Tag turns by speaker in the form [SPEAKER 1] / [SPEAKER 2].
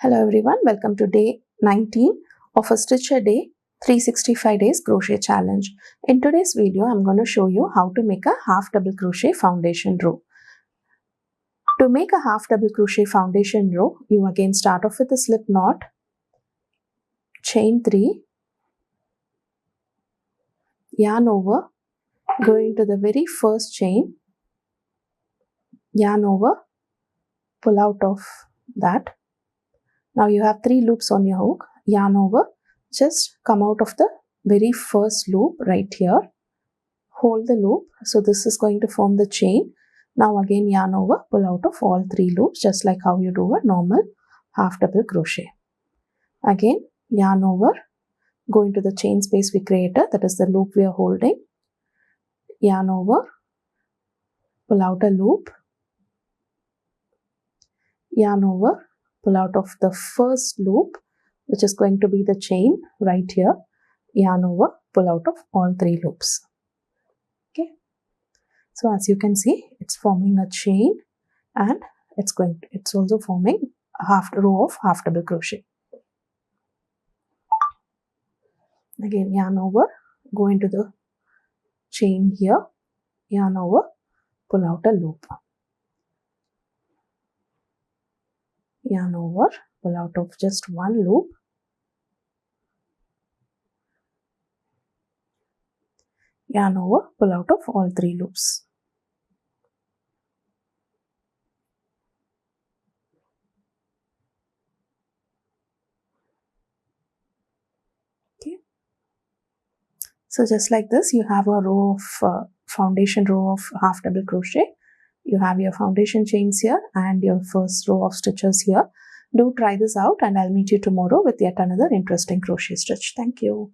[SPEAKER 1] Hello everyone, welcome to day 19 of a Stitch a Day 365 days crochet challenge. In today's video, I'm going to show you how to make a half double crochet foundation row. To make a half double crochet foundation row, you again start off with a slip knot, chain 3, yarn over, go into the very first chain, yarn over, pull out of that. Now you have 3 loops on your hook, yarn over, just come out of the very first loop right here, hold the loop, so this is going to form the chain. Now again yarn over, pull out of all 3 loops just like how you do a normal half double crochet. Again yarn over, go into the chain space we created, that is the loop we are holding, yarn over, pull out a loop, yarn over, pull out of the first loop, which is going to be the chain right here, yarn over, pull out of all 3 loops. Okay, so as you can see, it's forming a chain and it's also forming a row of half double crochet. Again yarn over, go into the chain here, yarn over, pull out a loop, yarn over, pull out of just one loop, yarn over, pull out of all 3 loops. Okay, so just like this, you have a row of foundation row of half double crochet. You have your foundation chains here and your first row of stitches here. Do try this out and I'll meet you tomorrow with yet another interesting crochet stitch. Thank you.